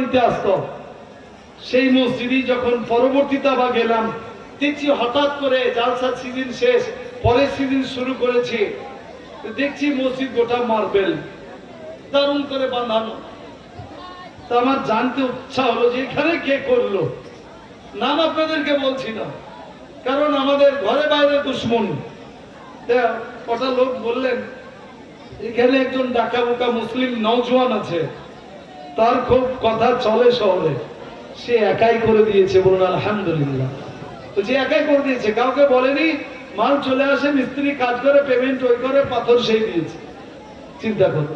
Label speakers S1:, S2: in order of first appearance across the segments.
S1: দিতে আসতো। সেই মসজিদে যখন পরবর্তীতে আবার গেলাম, দেখছি হঠাৎ করে জালসার সিজন শেষ, পরের সিজন শুরু করেছি, দেখছি মসজিদ গোটা মার্বেল দারুণ করে বাঁধানো। তা আমার জানতে ইচ্ছা হলো যে এখানে কে করলো। নাম আপনাদেরকে বলছি না, কারণ আমাদের ঘরে বাইরে দুশ্মন। কটা লোক বললেন এখানে একজন ডাকা বুকা মুসলিম নওজোয়ান আছে, তার খুব কথা চলে শহরে, সে একাই করে দিয়েছে। বলুন আলহামদুলিল্লাহ। তো যে একাই করে দিয়েছে, কাউকে বলেনি, মাল চলে আসে, মিস্ত্রি কাজ করে, পেমেন্ট ওই করে, পাথর সেই দিয়েছে। চিন্তা করো।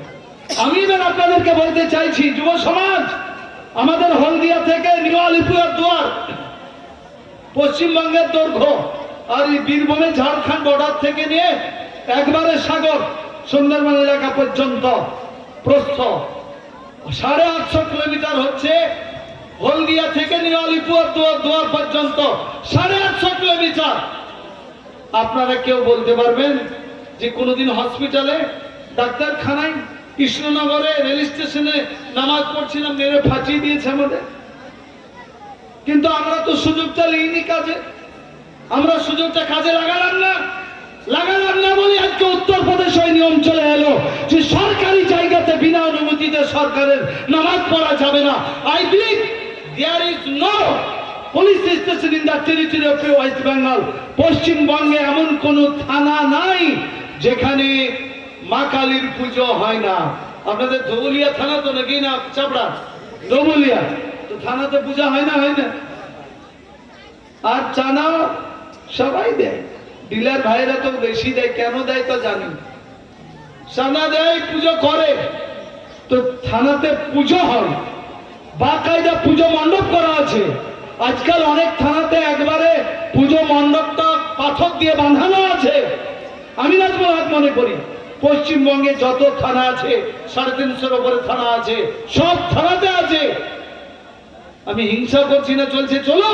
S1: আমি এবার আপনাদেরকে বলতে চাইছি, যুব সমাজ, আমাদের হলদিয়া থেকে নিউ আলিপুরদুয়ার পশ্চিমবঙ্গের দৈর্ঘ্য, আর এই বীরভূমে ঝাড়খণ্ড বর্ডার থেকে নিয়ে একবারে সাগর সুন্দরবন এলাকা পর্যন্ত প্রস্থ 850 কিলোমিটার হচ্ছে। হলদিয়া থেকে নিউ আলিপুরদুয়ার পর্যন্ত 850 কিলোমিটার। আপনারা কেউ বলতে পারবেন যে কোনোদিন হসপিটালে, ডাক্তারখানায়, কৃষ্ণনগরে রেল স্টেশনে নামাজ পড়ছিলাম, মেরে ফাঁচিয়ে দিয়েছে আমাদের? কিন্তু আমরা তো সুযোগটা নিইনি কাজে, আমরা সুযোগটা কাজে লাগালাম না বলে আজকে উত্তরপ্রদেশ ওই নিয়ম চলে এলো যে সরকারি জায়গাতে বিনা অনুমতিতে সরকারের নামাজ পড়া যাবে না। I believe there is no police station in the territory of West Bengal. পশ্চিমবঙ্গে এমন কোন থানা নাই যেখানে মা কালীর পুজো হয় না। আপনাদের ধবুলিয়া থানা তো নাকি না চাপড়া? ধবুলিয়া তো থানাতে পূজা হয় না? আর চানা সবাই দেয়, ডিলার ভাইরা তো বেশি দেয়। কেন দেয় তা জানি, চানা দেয়, পুজো করে। তো থানাতে পুজো হয়, বাকায়দা পুজো মণ্ডপ করা আছে। আজকাল অনেক থানাতে একবারে পুজো মণ্ডপটা পাথর দিয়ে বাঁধানো আছে। আমি নাজমুল হক মনে করি পশ্চিমবঙ্গে যত থানা আছে, 350-এর উপরে থানা আছে, সব থানাতে আছে। আমি হিংসা করছি না, চলছে চলো।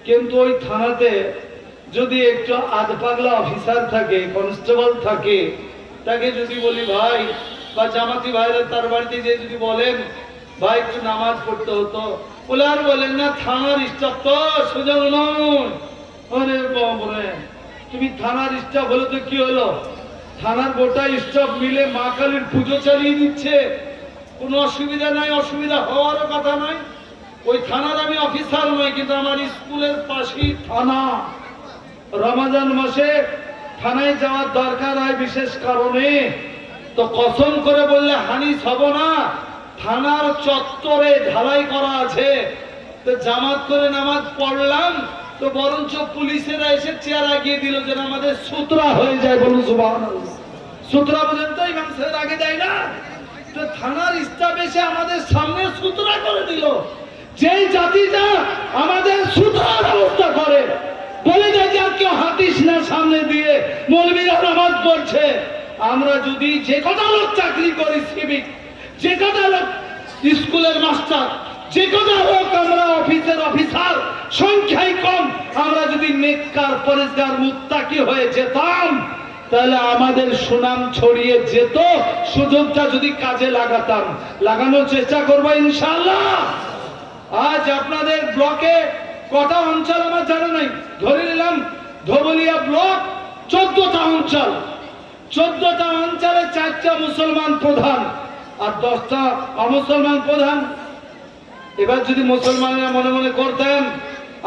S1: কিন্তু ওই থানাতে যদি একটু আধ পাগলা অফিসার থাকে, কনস্টেবল থাকে, তাকে যদি বলি ভাই, বা জামাতি ভাইরা তার বাড়িতে যে যদি বলেন ভাই একটু নামাজ পড়তে হতো, বলে আর বলেন না থানার স্টাফ তো সোজা নয়। আরে বাবরে, তুমি থানার স্টাফ হলো তো কি হলো? থানার গোটা স্টাফ মিলে মা কালীর পুজো চালিয়ে দিচ্ছে, কোনো অসুবিধা নাই, অসুবিধা হওয়ারও কথা নয়। ওই থানার আমি অফিসার নই, কিন্তু আমার স্কুলের পাশেই থানা। রমাজান মাসে থানায় যাওয়ার দরকার হয় বিশেষ কারণে, তো কসম করে বললে হানিস হব না। থানার চত্বরে ঢালাই করা আছে, তো জামাত করে নামাজ পড়লাম, তো বরঞ্চ পুলিশেরা এসে চেয়ার আগিয়ে দিল যেন আমাদের সুতরা হয়ে যায়। বলুন সুবহানাল্লাহ। সুতরা পর্যন্ত ইমাম সাহেব আগে দেয় না, তো থানার স্টাফ এসে আমাদের সামনে সুতরা করে দিল। যেই জাতিটা আমাদের সুতরার ব্যবস্থা করে, বলে দেয় যে আর কেউ হাঁটিস না সামনে দিয়ে, মৌলবীরা নামাজ পড়ছে। আমরা যদি যে কটা লোক চাকরি করি, সিভিক, যে কটা লোক স্কুলের মাস্টার, যে কটা লোক আমরা অফিসের অফিসার, সংখ্যাই কম, আমরা যদি নেককার, পরেজগার, মুত্তাকি হয়ে যেতাম, তাহলে আমাদের সুনাম ছড়িয়ে যেত। সুযোগটা যদি কাজে লাগাতাম, লাগানোর চেষ্টা করবো ইনশাআল্লাহ। আজ আপনাদের ব্লকে কটা অঞ্চল আমার জানা নাই, ধরে নিলাম ধবুলিয়া ব্লক 14টা অঞ্চল, 14টা অঞ্চলে 4টা মুসলমান প্রধান আর 10টা অমুসলমান প্রধান। এবার যদি মুসলমানরা মনে মনে করতেন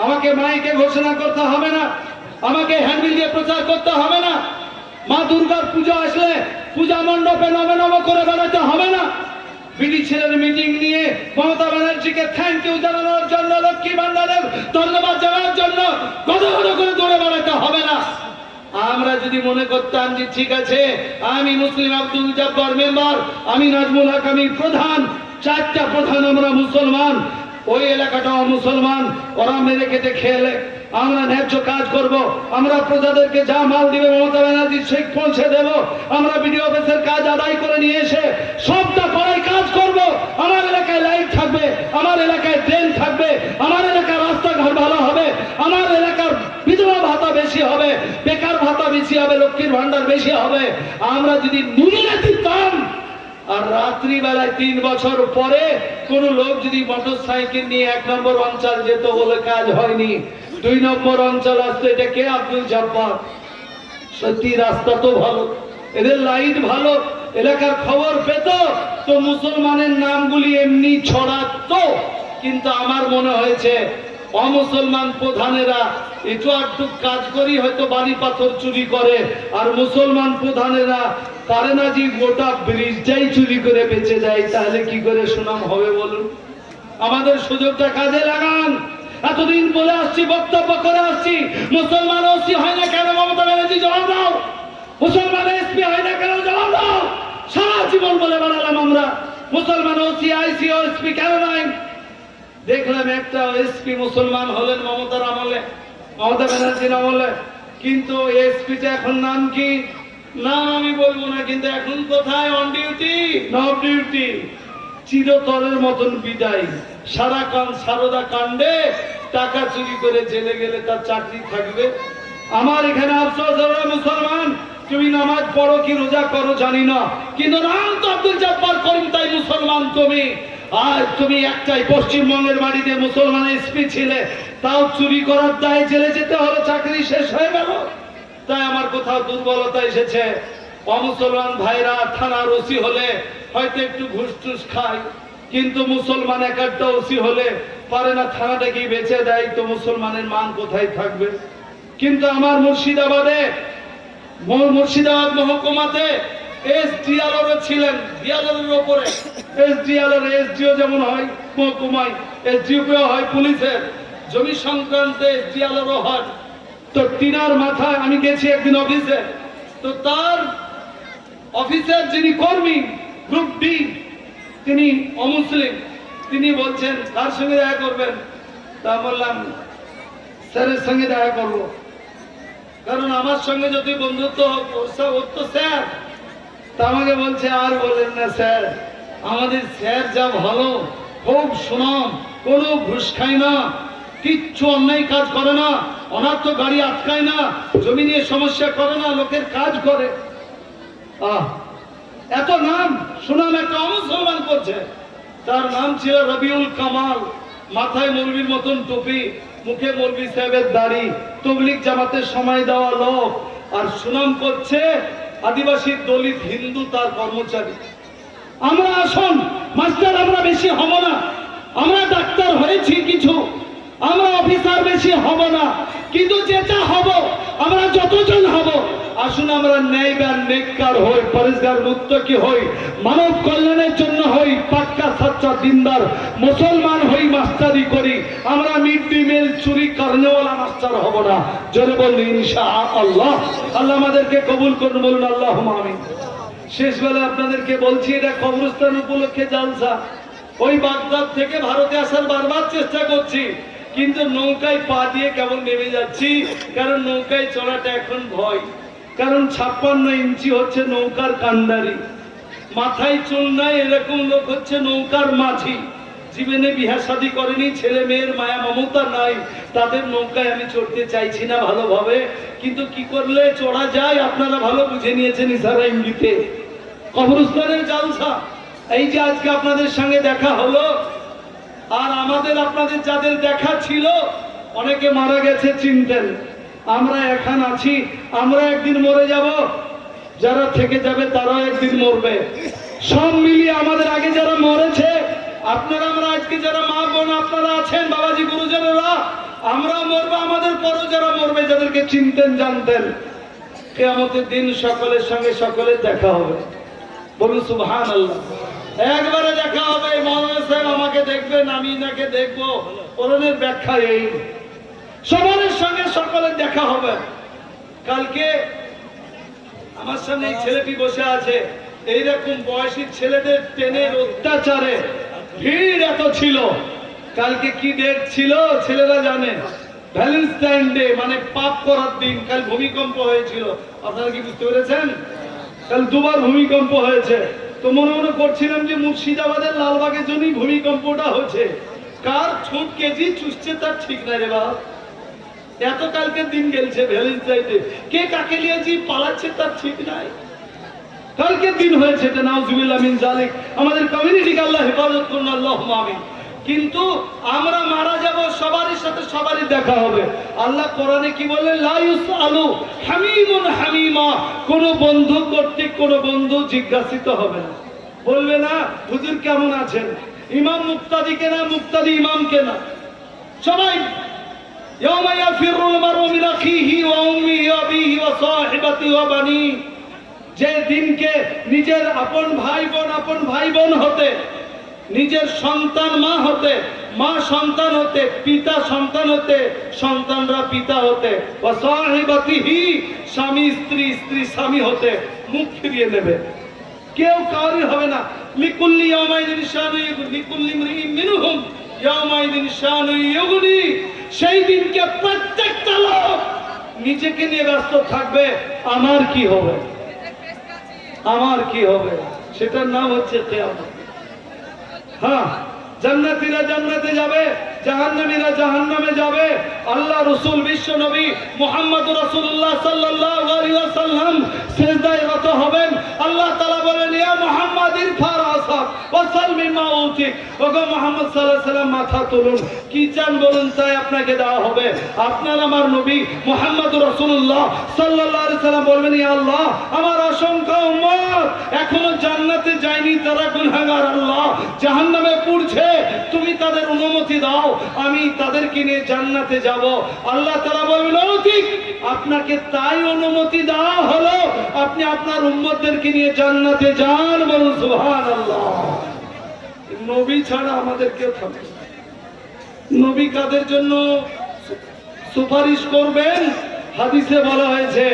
S1: আমাকে মাইকে ঘোষণা করতে হবে না, আমাকে হ্যান্ডবিল দিয়ে প্রচার করতে হবে না, মা দুর্গার পুজো আসলে পূজা মণ্ডপে নবে নব করে বেড়াতে হবে না, বিডি ছেলের মিটিং নিয়ে মমতা ব্যানার্জিকে থ্যাংক ইউ জানানোর জন্য, লক্ষ্মী ভান্ডারের ধন্যবাদ জানানোর জন্য গদ গদ করে দৌড়ে বেড়াতে হবে না। আমরা যদি মনে করতাম যে ঠিক আছে আমি মুসলিম আব্দুল জব্বার মেম্বার, আমি নাজমুল হক, আমি প্রধান, 4টা প্রধান আমরা মুসলমান, ওই এলাকাটাও মুসলমান, ওরা মেরে কেটে খেলে আমরা ন্যায্য কাজ করব, আমরা প্রজাদেরকে যা মাল দিবে মমতা ব্যানার্জি সেই পৌঁছে দেব, আমরা বিডিও অফিসের কাজ আদায় করে নিয়ে এসে সবটা পড়াই কাজ করব, আমার এলাকায় লাইট থাকবে, আমার এলাকায় ড্রেন থাকবে, আমার এলাকার রাস্তাঘাট ভালো হবে, আমার এলাকার বিধবা ভাতা বেশি হবে, বেকার ভাতা বেশি হবে, লক্ষ্মীর ভান্ডার বেশি হবে। আমরা যদি নুনে দিতাম আর রাত্রি বেলায় 3 বছর পরে কোন লোক যদি মোটর সাইকেল নিয়ে 1 নম্বর অঞ্চল যেত বলে কাজ হয়নি, 2 নম্বর অঞ্চল আসতো, এটা কে? আব্দুল জব্বার। সত্যি রাস্তা তো ভালো, এদের লাইট ভালো, এলাকার খবর পেত তো মুসলমানের নামগুলি এমনি ছড়াতো। কিন্তু আমার মনে হয়েছে অমুসলমান প্রধানেরা একটু আধটু কাজ করি হয়তো বাড়ি পাথর চুরি করে, আর মুসলমান প্রধানেরা পারে না যে গোটা ব্রিজটাই চুরি করে বেঁচে যায়, তাহলে কি করে সুনাম হবে বলুন? আমাদের সুযোগটা কাজে লাগান। এতদিন বলে আসছি, বক্তব্য করে আসছি, মুসলমান ওসি হয় না কেন? মমতা ব্যানার্জি জবাব দাও। মুসলমান এসপি হয় না কেন? জবাব দাও। সারা জীবন বলে বেড়ালাম আমরা, মুসলমান ওসি আইসি এসপি কেন নাই? দেখলাম একটা এসপি মুসলমান হলেন মমতার আমলে, মমতা ব্যানার্জির আমলে। কিন্তু এসপিটা এখন নাম কি? নাম আমি বলবো না, কিন্তু এখন কোথায়? On duty, not duty. চিরতরের মতন বিদায়। সারদা কাণ্ডে টাকা চুরি করে জেলে গেলে তার চাকরি থাকবে? আমার এখানে আফসোস, ওরা মুসলমান, তুমি নামাজ পড়ো কি রোজা করো জানি না, কিন্তু নাম তো আব্দুল জব্বার করিম, তাই মুসলমান তুমি। আর তুমি একটাই পশ্চিমবঙ্গের বাড়িতে মুসলমান এসপি ছিলে, তাও চুরি করার দায়ে জেলে যেতে হলো, চাকরি শেষ হয়ে গেল। তাই আমার কোথাও দুর্বলতা এসেছে। অমুসলমান ভাইরা থানার ওসি হলে হয়তো একটু ঘুষ টুস খায়, কিন্তু মুসলমান একটা ওসি হলে পারে না থানাটাকে বেঁচে দেয়, তো মুসলমানের মান কোথায় থাকবে? কিন্তু আমার মুর্শিদাবাদ মহকুমাতে এসডিআরও ছিলেন, ডিআরওর উপরে এসডিআর, এসডিও যেমন হয় মহকুমায়, এসডিও হয় পুলিশের, জমি সংক্রান্ত এসডিআরও হয়। তো তিনার মাথায় আমি গেছি একদিন অফিসে, তো তার অফিসের যিনি কর্মী গ্রুপ ডি, তিনি অমুসলিম, তিনি বলছেন কার সঙ্গে দেখা করবেন? তা বললাম স্যারের সঙ্গে দেখা করবো, কারণ আমার সঙ্গে যদি বন্ধুত্ব ওর তো স্যার। তা আমাকে বলছে আর বলেন না স্যার, আমাদের স্যার যা ভালো, খুব সুনাম, কোনো ঘুষ খায় না, কিচ্ছু অন্যায় কাজ করে না, অনার্থ গাড়ি আটকায় না, জমি নিয়ে সমস্যা করে না, লোকের কাজ করে। এত নাম সুনাম একটা অমুসলমান করছে। তার নাম ছিল রবিউল কামাল, মাথায় মৌলবীর মতন টুপি, মুখে মৌলবী সাহেবের দাড়ি, তবলিগ জামাতের সময় দেওয়া লোক, আর সুনাম করছে আদিবাসী দলিত হিন্দু তার কর্মচারী। আমরা আসুন মাস্টার, আমরা বেশি হব না, আমরা ডাক্তার হয়েছি কিছু, আমরা অফিসার বেশি হব না, কিন্তু যেটা হব আমরা যতজন হব, আসুন আমরা ন্যায়বান নেককার হই, পরেশগার মুত্তাকি হই, মানব কল্যাণের জন্য হই, পাক্কা সচ্চা দিনদার মুসলমান হই, মাস্টারি করি। আমরা মিড ডে মিল চুরি করনেওয়ালা মাস্টার হব না। জোরে বলুন ইনশাআল্লাহ। আল্লাহ আমাদেরকে কবুল করুন, বলুন আল্লাহুম্মা আমিন। শেষ বেলা আপনাদেরকে বলছি, এটা কবরস্থান উপলক্ষে জালসা। ওই বাগদাদ থেকে ভারতে আসার বারবার চেষ্টা করছি, কিন্তু নৌকায় পা দিয়ে কেমন নেমে যাচ্ছি, কারণ নৌকায় চড়াটা এখন ভয়। কারণ 56 ইঞ্চি হচ্ছে নৌকার কান্ডারি, মাথায় চুল নাই এরকম লোক হচ্ছে নৌকার মাঝি, জীবনে বিহা শাদী করেনি, ছেলে মেয়ের মায়া মমতা নাই, তাদের নৌকায় আমি চড়তে চাইছি না ভালোভাবে। কিন্তু কি করলে চড়া যায় আপনারা ভালো বুঝে নিয়েছেন ইশারা ইঙ্গিতে। কবরস্থানের জালসা, এই যে আজকে আপনাদের সঙ্গে দেখা হলো, আর আমাদের আপনাদের যাদের দেখা ছিল অনেকে মারা গেছে চিনতেন, আমরা এখন আছি, আমরা একদিন মরে যাব, যারা থেকে যাবে তারাও একদিন মরবে। সব মিলিয়ে আমাদের আগে যারা মরেছে, আপনারা আমরা আজকে যারা মা বোন আপনারা আছেন, বাবাজি গুরুজনেরা, আমরা মরবো, আমাদের পরও যারা মরবে, যাদেরকে চিনতেন জানতেন, কিয়ামতের দিন সকলের সঙ্গে সকলের দেখা হবে। বলুন সুবহানাল্লাহ। একবারে দেখা হবে, মৌলানা সাহেব আমাকে দেখবেন, আমি ইনাকে দেখবো, কোরআনের ব্যাখ্যা এই, সবার সঙ্গে সকলের দেখা হবে। কালকে আমার সামনে এই ছেলেটি বসে আছে, এইরকম বয়সী ছেলেদের ট্রেনের অত্যাচারে ভিড় এত ছিল। কালকে কি ডেট ছিল ছেলেরা জানে? ভ্যালেন্টাইন ডে, মানে পাপ করার দিন। কাল ভূমিকম্প হয়েছিল, আপনারা কি বুঝতে পেরেছেন? কাল দুবার ভূমিকম্প হয়েছে। তো মনে মনে করছিলাম যে মুর্শিদাবাদের লালবাগের জন্যই ভূমিকম্পটা হচ্ছে। কার ছুট কেজি চুষছে তার ঠিক নাই রে বাবা। এত কালকে দিন গেলছে ভ্যালেন্টাইন ডে, কে কাকে নিয়েছি পালাচ্ছে তার ঠিক নাই। কালকে দিন হয়েছে এটা, নাউজুবিল্লাহ মিন জালিক। আমাদের কমিউনিটিকে আল্লাহ হেফাজত করুন, আল্লাহুম্মা আমিন। কিন্তু আমরা মারা যাব, সবারই সাথে সবারই দেখা হবে। আল্লাহ কোরআনে কি বলে, লা ইউসআলু হামিমুন হামিমা, কোন বন্ধু কর্তৃক কোন বন্ধু জিজ্ঞাসিত হবে না, বলবে না হুজুর কেমন আছেন, ইমাম মুক্তাদি কেনা, মুক্তাদি ইমাম কেনা, সবাই ইয়াউমা ইয়াফিরুল মারউ মিন আখিহি ওয়া উম্মিহি ওয়া আবিহি ওয়া সাহিবাতিহি ওয়া বানি, যে দিনকে নিজের আপন ভাই বোন হতে, নিজের সন্তান মা হতে, মা সন্তান হতে, পিতা সন্তান হতে, সন্তানরা পিতা হতে, ওয়া সাহিবাতিহি, স্বামী স্ত্রী, স্ত্রী স্বামী হতে মুখ ফিরিয়ে নেবে, কেউ কাউরি হবে না। লিকুল্লি ইয়াউমাইদিন শানু ইউগনি, লিকুল্লি ইমরিইন মিনহুম ইয়াউমাইদিন শানু ইউগনি, সেই দিনকে প্রত্যেকটা লোক নিজেকে নিয়ে ব্যস্ত থাকবে, আমার কি হবে, আমার কি হবে, সেটার নাম হচ্ছে কিয়ামত। হ্যাঁ, জান্নাতীরা জান্নাতে যাবে, জাহান্নামীরা জাহান্নামে যাবে। আল্লাহ রাসূল বিশ্ব নবী মুহাম্মদুর রাসূলুল্লাহ সাল্লাল্লাহু আলাইহি ওয়াসাল্লাম সিজদায় রত হবেন। আল্লাহ তাআলা বলেন, ইয়া মুহাম্মদ ইরফা রাসাক ওয়া সাল মিম্মা উতি, ওগো মুহাম্মদ সাল্লাল্লাহু আলাইহি ওয়াসাল্লাম মাথা তুলুন, কি চান বলুন, তাই আপনাকে দেওয়া হবে। আপনার আমার নবী মুহাম্মদুর রাসূলুল্লাহ সাল্লাল্লাহু আলাইহি ওয়াসাল্লাম বলবেন, ইয়া আল্লাহ, আমার অসংখ্য উম্মত এখনো জান্নাতে যায়নি, তারা গুনাহগার, আল্লাহ জাহান্নামে পুড়ছে, তুমি তাদের অনুমতি দাও, আমি তাদেরকে নিয়ে জান্নাতে যাব। আল্লাহ তাআলা বলবেন, ও ঠিক, আপনাকে তাই অনুমতি দেওয়া হলো, আপনি আপনার উম্মতদেরকে নিয়ে জান্নাতে যান, বলুন সুবহানাল্লাহ। নবী ছাড়া আমাদের কেউ থাকবে না। নবী কাদের জন্য সুপারিশ করবেন? হাদিসে বলা হয়েছে,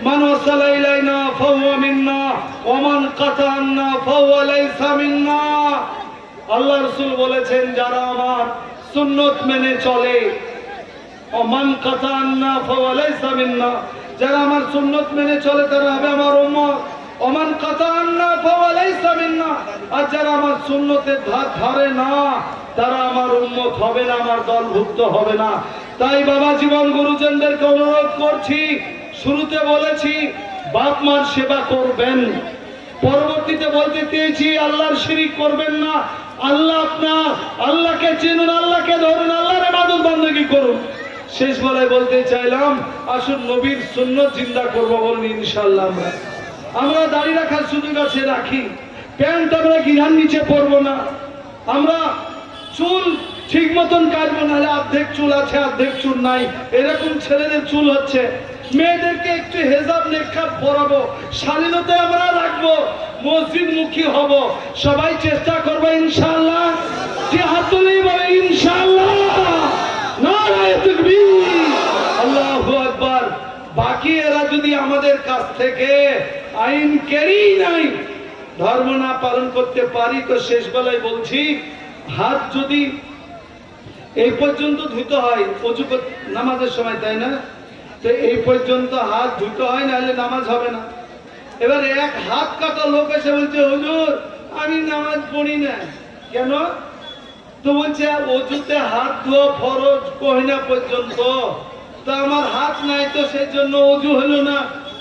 S1: মান ওয়াসালা ইলাইনা ফাহুয়া মিন্না ওয়া মান কাতা'আন্না ফাহুয়া লাইসা মিন্না। আল্লাহ রাসূল বলেছেন, যারা আমার সুন্নত মেনে চলে, ওমান কাতা'আন্না ফাহুয়া লাইসা মিন্না, যারা আমার সুন্নত মেনে চলে তারা হবে আমার উম্মত, ওমান কাতা'আন্না ফাহুয়া লাইসা মিন্না, আর যারা আমার সুন্নতের ধার ধারে না তারা আমার উম্মত হবে না, আমার দলভুক্ত হবে না। তাই বাবা জীবন গুরুজনদেরকে অনুরোধ করছি, শুরুতে বলেছি বাপ মার সেবা করবেন, পরবর্তীতে বলতে চেয়েছি আল্লাহর শিরিক করবেন না, আল্লাহ আপনার, আল্লাহকে চিনুন, আল্লাহকে ধরুন, আল্লাহর ইবাদত বندگی করুন। শেষ বেলায় বলতে চাইলাম, আসুন নবীর সুন্নাত জিন্দা করব, বলুন ইনশাআল্লাহ। আমরা দাড়ি রাখার সুযোগ আছে রাখি, প্যান্ট আমরা গিরার নিচে পরবো না, আমরা চুল ঠিক মতন কাটবো, নাহলে অর্ধেক চুল আছে অর্ধেক চুল নাই, এরকম ছেলেদের চুল হচ্ছে। মেয়েদেরকে একটু হেজাব নেকাব পরাবো, শালীনতায় আমরা রাখবো, মসজিদ মুখী হব, সবাই চেষ্টা করবো ইনশাআল্লাহ। যে হাত তুলেই বলে ইনশাআল্লাহ, নারায়ে তাকবীর, আল্লাহু আকবার। বাকি এরা যদি আমাদের কাছ থেকে আইন কেড়েই নাই, ধর্ম না পালন করতে পারি, তো শেষ বেলায় বলছি, হাত যদি এই পর্যন্ত ধুতে হয় অজু নামাজের সময়, তাই না? তো এই পর্যন্ত হাত ধুতে হয়, নাহলে নামাজ হবে না। এবার এক হাত কাটা লোক এসে বলছে, হুজুর আমি নামাজ পড়ি না কেন? তো বলছে অজুতে হাত ধোয়া ফরজ কহিনা পর্যন্ত, তো আমার হাত নাই, তো সেই জন্য অজু হলো না,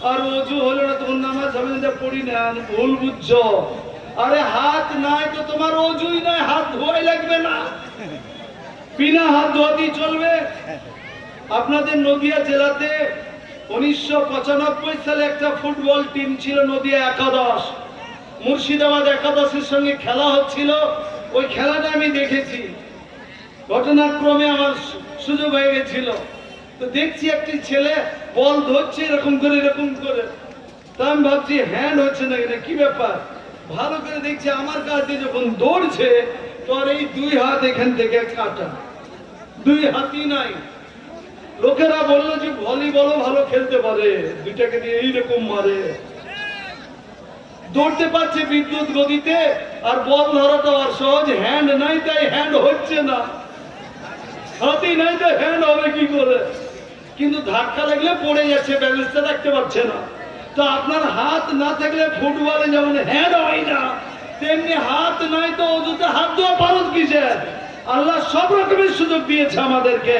S1: আর অজু হলো না তখন নামাজ হবে না, পড়ি না। ভুল বুঝছো, আরে হাত নাই তো তোমার অজুই নাই, হাত ধোয়াই লাগবে না, বিনা হাত ধোয়াতেই চলবে। আপনাদের নদিয়া জেলাতে 1995 সালে একটা ফুটবল টিম ছিল, নদিয়া একাদশ, মুর্শিদাবাদ একাদশের সঙ্গে খেলা হচ্ছিল, ওই খেলাটা আমি দেখেছি, ঘটনাক্রমে আমার সুযোগ হয়ে গেছিল। তো দেখছি একটি ছেলে বল ধরছে এরকম করে এরকম করে, তা আমি ভাবছি হ্যান্ড হচ্ছে না, কি ব্যাপার, ভালো করে দেখছি আমার কাছ দিয়ে যখন দৌড়ছে, তো আর এই দুই হাত এখান থেকে কাটা, দুই হাতই নাই। লোকেরা বললো যে ভলিবলও ভালো খেলতে পারে, দুইটাকে দিয়ে এইরকম মারে, দৌড়তে পারছে বিদ্যুৎ গতিতে, আর বল ধরাটা আর সহজ, হ্যান্ড নাই তাই হ্যান্ড হচ্ছে না, হাতই নাই তো হ্যান্ড হবে কি করে? কিন্তু ধাক্কা লাগলে পড়ে যাচ্ছে, ব্যালেন্সটা রাখতে পারছে না। তো আপনার হাত না থাকলে ফুটবলে যেমন হ্যান্ড হয় না, তেমনি হাত নাই তো অজুতে হাত ধোয়া ফরজ কিসের? আল্লাহ সব রকমের সুযোগ দিয়েছে আমাদেরকে,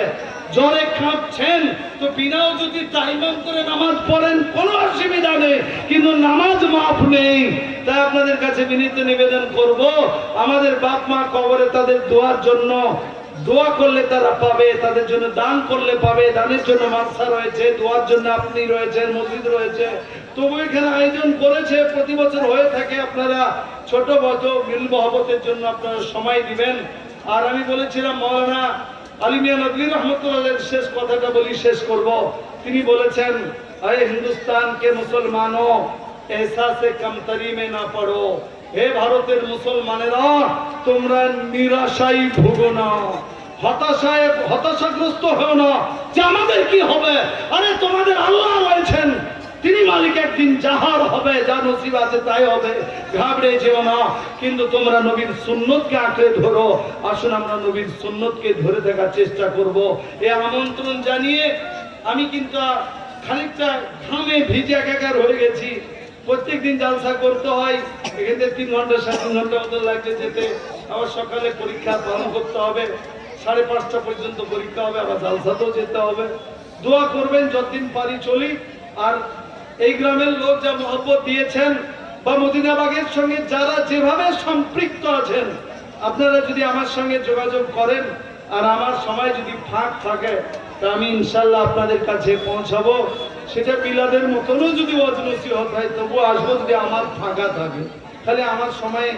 S1: জ্বরে কাঁপছেন, তো বিনাও যদি তাইমাম করে নামাজ পড়েন কোনো অসুবিধা নেই, কিন্তু নামাজ মাফ নেই। তাই আপনাদের কাছে বিনীত নিবেদন করব, আমাদের বাপ মা কবরে তাদের দোয়ার জন্য দোয়া করলে তারা পাবে, তাদের জন্য দান করলে পাবে। দানের জন্য মাদ্রাসা রয়েছে, দোয়ার জন্য আপনি রয়েছেন, মসজিদ রয়েছে, তবু এখানে আয়োজন করেছে, প্রতি বছর হয়ে থাকে। আপনারা ছোট বড় মিল মহব্বতের জন্য আপনারা সময় দিবেন। আর আমি বলেছিলাম মাওলানা আলী মিয়া নদভী রহমতুল্লাহ শেষ কথাটা বলি, শেষ করব। তিনি বলেছেন, আরে হিন্দুস্তান কে মুসলমানো এহসাসে কমতরি মে না পড়ো, হে ভারতের মুসলমানেরা তোমরা নিরাশায় ভুগো না, হতাশাগ্রস্ত হও না যে আমাদের কি হবে। আরে তোমাদের আল্লাহ রয়েছেন, তিনি মালিক, একদিন যাহার হবে, যা নসিব আছে তাই হবে, ঘাবড়ে যেও না। কিন্তু তোমরা নবীর সুন্নতকে আঁকড়ে ধরো। আসুন আমরা নবীর সুন্নতকে ধরে থাকার চেষ্টা করব। এই আমন্ত্রণ জানিয়ে আমি কিন্তু খানিকটা ঘামে ভিজে একাকার হয়ে গেছি। প্রত্যেকদিন জালসা করতে হয়, এখান থেকে 3 ঘন্টা 3.5 ঘন্টা মতো লাগছে যেতে। আবার সকালে পরীক্ষা পালন করতে হবে, 5:30 পর্যন্ত পরীক্ষা হবে, আবার জালসাতেও যেতে হবে। দোয়া করবেন যতদিন পারি চলি। আর এই গ্রামের লোক যা মহব্বত দিয়েছেন, বা মদিনাবাগের সঙ্গে যারা যেভাবে সম্পৃক্ত আছেন, আপনারা যদি আমার সঙ্গে যোগাযোগ করেন আর আমার সময় যদি ফাঁক থাকে, তা আমি ইনশাল্লাহ আপনাদের কাছে পৌঁছাবো। সেটা বিলাদের মতনও যদি নসিহত হয় তবু আসবো, যদি আমার ফাঁকা থাকে। তাহলে আমার সময়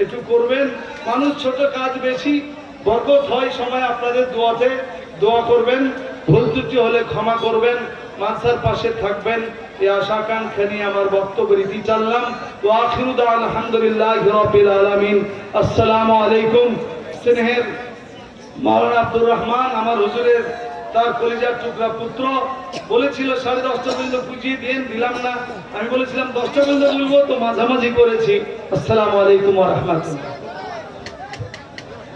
S1: একটু করবেন। মানুষ ছোট, কাজ বেশি, বরকত হয় সময়। আপনাদের দোয়াতে দোয়া করবেন, ভুল ত্রুটি হলে ক্ষমা করবেন, মানসার পাশে থাকবেন। এই আশা আকাঙ্ক্ষা নিয়ে আমার বক্তব্য রীতি চাললাম। তো আখিরু দাওয়ানা আলহামদুলিল্লাহি রাব্বিল আলামিন। আসসালামু আলাইকুম। স্নেহের মাওলানা আব্দুর রহমান আমার হুজুরের তার কলিজার টুকরা পুত্র বলেছিল 10:30 পর্যন্ত বুঝিয়ে দিন, দিলাম না। আমি বলেছিলাম 10টা পর্যন্ত বলবো, তো মাঝামাঝি করেছি। আসসালামু আলাইকুম ওয়া রাহমাতুল্লাহ।